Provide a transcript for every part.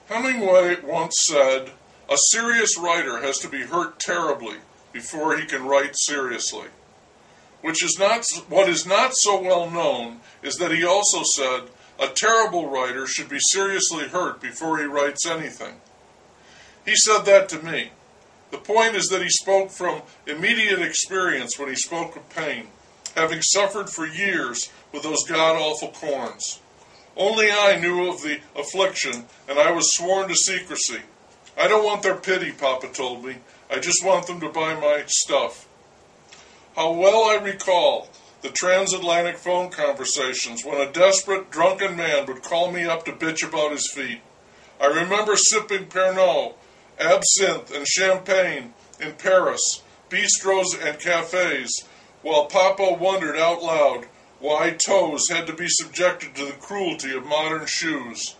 Hemingway once said, "A serious writer has to be hurt terribly before he can write seriously." What is not so well known is that he also said, "A terrible writer should be seriously hurt before he writes anything." He said that to me. The point is that he spoke from immediate experience when he spoke of pain, having suffered for years with those god-awful corns. Only I knew of the affliction, and I was sworn to secrecy. "I don't want their pity," Papa told me. "I just want them to buy my stuff." How well I recall the transatlantic phone conversations when a desperate, drunken man would call me up to bitch about his feet. I remember sipping Pernod, absinthe, and champagne in Paris, bistros and cafes, while Papa wondered out loud why toes had to be subjected to the cruelty of modern shoes.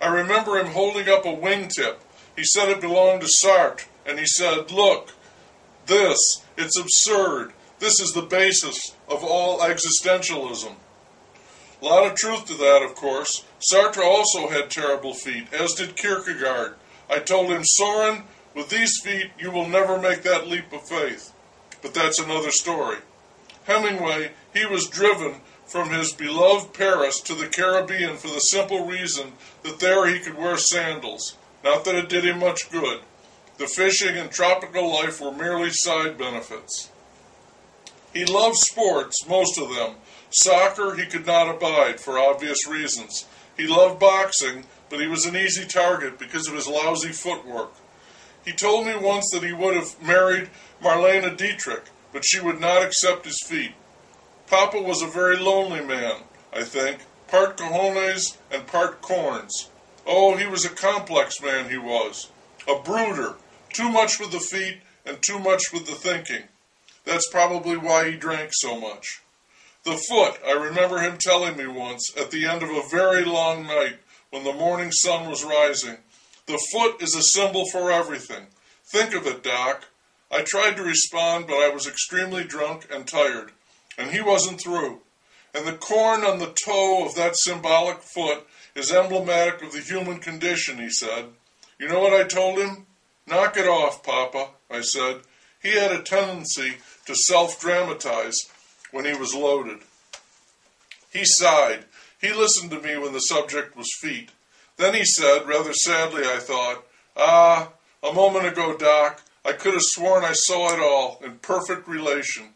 I remember him holding up a wingtip. He said it belonged to Sartre, and he said, "Look, it's absurd. This is the basis of all existentialism." A lot of truth to that, of course. Sartre also had terrible feet, as did Kierkegaard. I told him, "Soren, with these feet you will never make that leap of faith." But that's another story. Hemingway, he was driven from his beloved Paris to the Caribbean for the simple reason that there he could wear sandals. Not that it did him much good. The fishing and tropical life were merely side benefits. He loved sports, most of them. Soccer he could not abide, for obvious reasons. He loved boxing, but he was an easy target because of his lousy footwork. He told me once that he would have married Marlene Dietrich, but she would not accept his feet. Papa was a very lonely man, I think, part cojones and part corns. Oh, he was a complex man, he was. A brooder, too much with the feet and too much with the thinking. That's probably why he drank so much. The foot, I remember him telling me once, at the end of a very long night, when the morning sun was rising, "The foot is a symbol for everything. Think of it, Doc." I tried to respond, but I was extremely drunk and tired, and he wasn't through. And the corn on the toe of that symbolic foot is emblematic of the human condition, he said. You know what I told him? "Knock it off, Papa," I said. He had a tendency to self-dramatize when he was loaded. He sighed. He listened to me when the subject was feet. Then he said, rather sadly I thought, "A moment ago, Doc, I could have sworn I saw it all in perfect relation.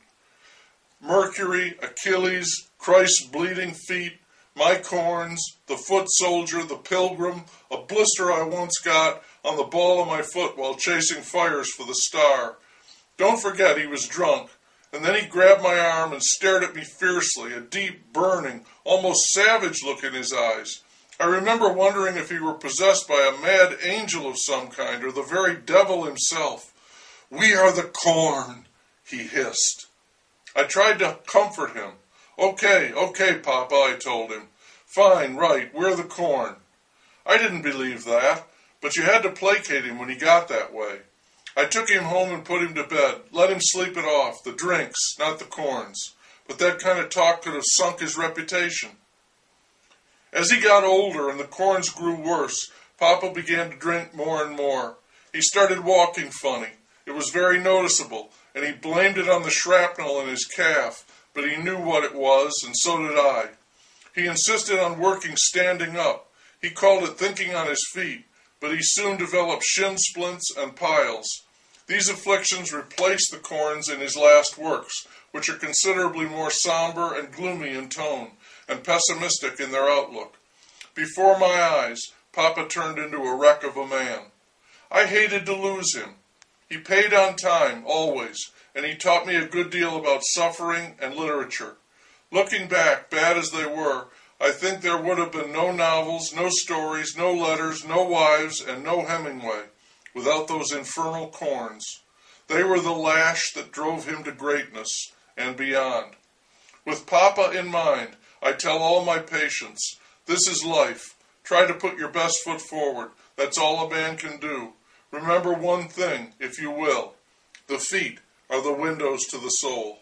Mercury, Achilles, Christ's bleeding feet, my corns, the foot soldier, the pilgrim, a blister I once got on the ball of my foot while chasing fires for the star." Don't forget he was drunk, and then he grabbed my arm and stared at me fiercely, a deep, burning, almost savage look in his eyes. I remember wondering if he were possessed by a mad angel of some kind, or the very devil himself. "We are the corn," he hissed. I tried to comfort him. Okay, Papa, I told him. "Fine, right, we're the corn." I didn't believe that, but you had to placate him when he got that way. I took him home and put him to bed, let him sleep it off, the drinks, not the corns. But that kind of talk could have sunk his reputation. As he got older and the corns grew worse, Papa began to drink more and more. He started walking funny. It was very noticeable, and he blamed it on the shrapnel in his calf, but he knew what it was, and so did I. He insisted on working standing up. He called it thinking on his feet, but he soon developed shin splints and piles. These afflictions replaced the corns in his last works, which are considerably more somber and gloomy in tone, and pessimistic in their outlook. Before my eyes, Papa turned into a wreck of a man. I hated to lose him. He paid on time, always, and he taught me a good deal about suffering and literature. Looking back, bad as they were, I think there would have been no novels, no stories, no letters, no wives, and no Hemingway without those infernal corns. They were the lash that drove him to greatness and beyond. With Papa in mind, I tell all my patients, this is life. Try to put your best foot forward. That's all a man can do. Remember one thing, if you will. The feet are the windows to the soul.